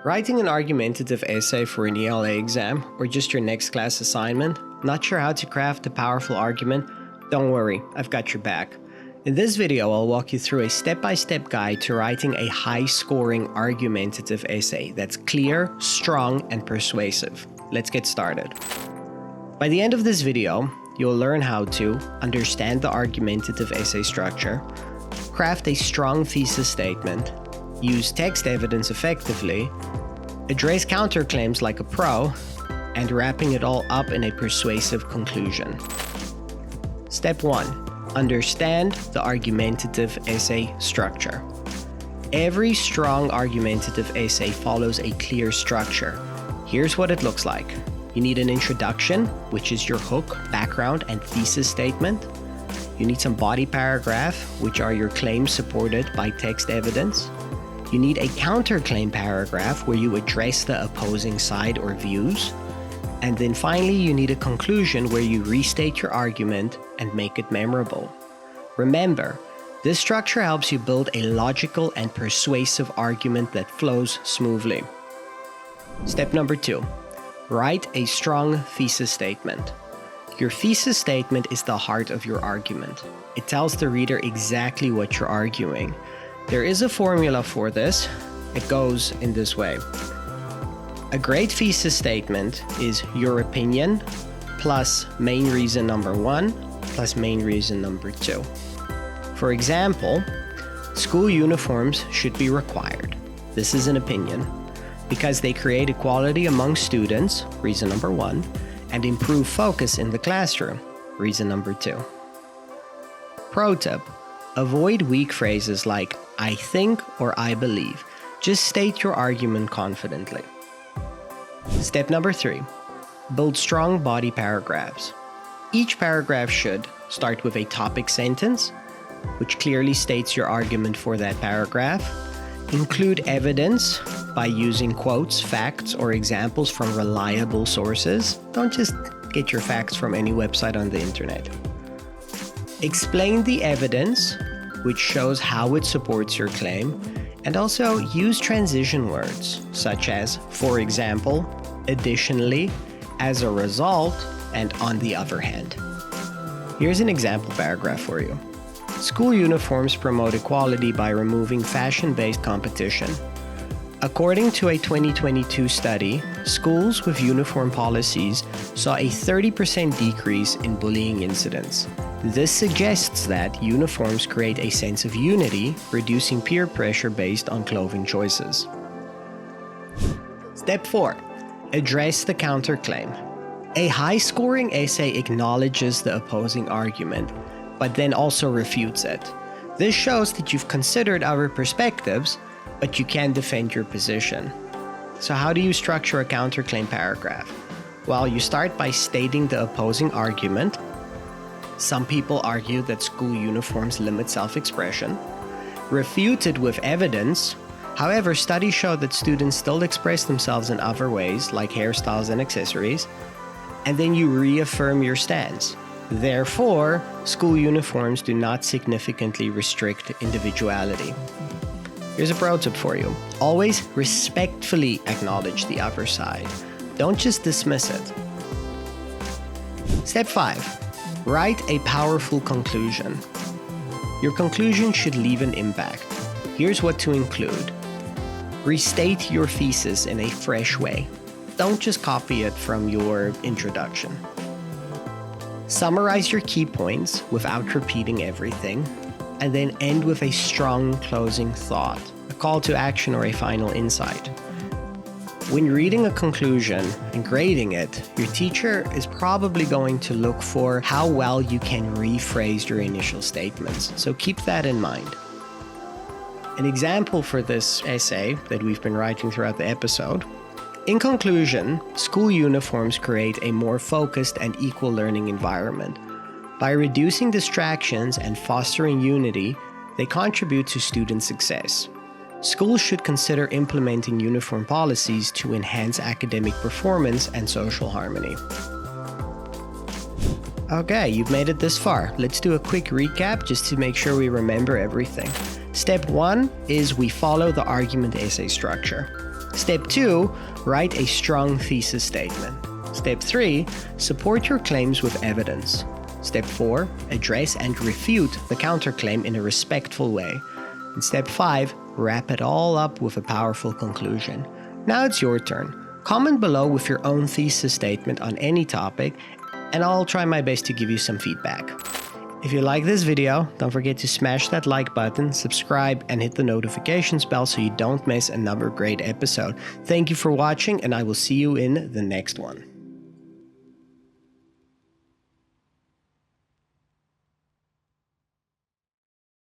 Writing an argumentative essay for an ELA exam or just your next class assignment? Not sure how to craft a powerful argument? Don't worry, I've got your back. In this video, I'll walk you through a step-by-step guide to writing a high-scoring argumentative essay that's clear, strong, and persuasive. Let's get started. By the end of this video, you'll learn how to understand the argumentative essay structure, craft a strong thesis statement, use text evidence effectively, address counterclaims like a pro, and wrapping it all up in a persuasive conclusion. Step 1. Understand the argumentative essay structure. Every strong argumentative essay follows a clear structure. Here's what it looks like. You need an introduction, which is your hook, background, and thesis statement. You need some body paragraph, which are your claims supported by text evidence. You need a counterclaim paragraph where you address the opposing side or views. And then finally, you need a conclusion where you restate your argument and make it memorable. Remember, this structure helps you build a logical and persuasive argument that flows smoothly. Step number 2. Write a strong thesis statement. Your thesis statement is the heart of your argument. It tells the reader exactly what you're arguing. There is a formula for this. It goes in this way. A great thesis statement is your opinion plus main reason number 1 plus main reason number 2. For example, school uniforms should be required. This is an opinion because they create equality among students, reason number 1, and improve focus in the classroom, reason number 2. Pro tip: avoid weak phrases like I think or I believe. Just state your argument confidently. Step number 3. Build strong body paragraphs. Each paragraph should start with a topic sentence, which clearly states your argument for that paragraph. Include evidence by using quotes, facts, or examples from reliable sources. Don't just get your facts from any website on the internet. Explain the evidence, which shows how it supports your claim, and also use transition words such as, for example, additionally, as a result, and on the other hand. Here's an example paragraph for you. School uniforms promote equality by removing fashion-based competition. According to a 2022 study, schools with uniform policies saw a 30% decrease in bullying incidents. This suggests that uniforms create a sense of unity, reducing peer pressure based on clothing choices. Step 4. Address the counterclaim. A high-scoring essay acknowledges the opposing argument, but then also refutes it. This shows that you've considered other perspectives, but you can defend your position. So how do you structure a counterclaim paragraph? Well, you start by stating the opposing argument. Some people argue that school uniforms limit self-expression. Refuted with evidence. However, studies show that students still express themselves in other ways, like hairstyles and accessories. And then you reaffirm your stance. Therefore, school uniforms do not significantly restrict individuality. Here's a pro tip for you. Always respectfully acknowledge the other side. Don't just dismiss it. Step 5. Write a powerful conclusion. Your conclusion should leave an impact. Here's what to include. Restate your thesis in a fresh way. Don't just copy it from your introduction. Summarize your key points without repeating everything, and then end with a strong closing thought, a call to action or a final insight. When reading a conclusion and grading it, your teacher is probably going to look for how well you can rephrase your initial statements, so keep that in mind. An example for this essay that we've been writing throughout the episode. In conclusion, school uniforms create a more focused and equal learning environment. By reducing distractions and fostering unity, they contribute to student success. Schools should consider implementing uniform policies to enhance academic performance and social harmony. Okay, you've made it this far. Let's do a quick recap just to make sure we remember everything. Step 1 is we follow the argument essay structure. Step 2, write a strong thesis statement. Step 3, support your claims with evidence. Step 4, address and refute the counterclaim in a respectful way. And step 5, wrap it all up with a powerful conclusion. Now it's your turn. Comment below with your own thesis statement on any topic, and I'll try my best to give you some feedback. If you like this video, don't forget to smash that like button, subscribe, and hit the notifications bell so you don't miss another great episode. Thank you for watching, and I will see you in the next one.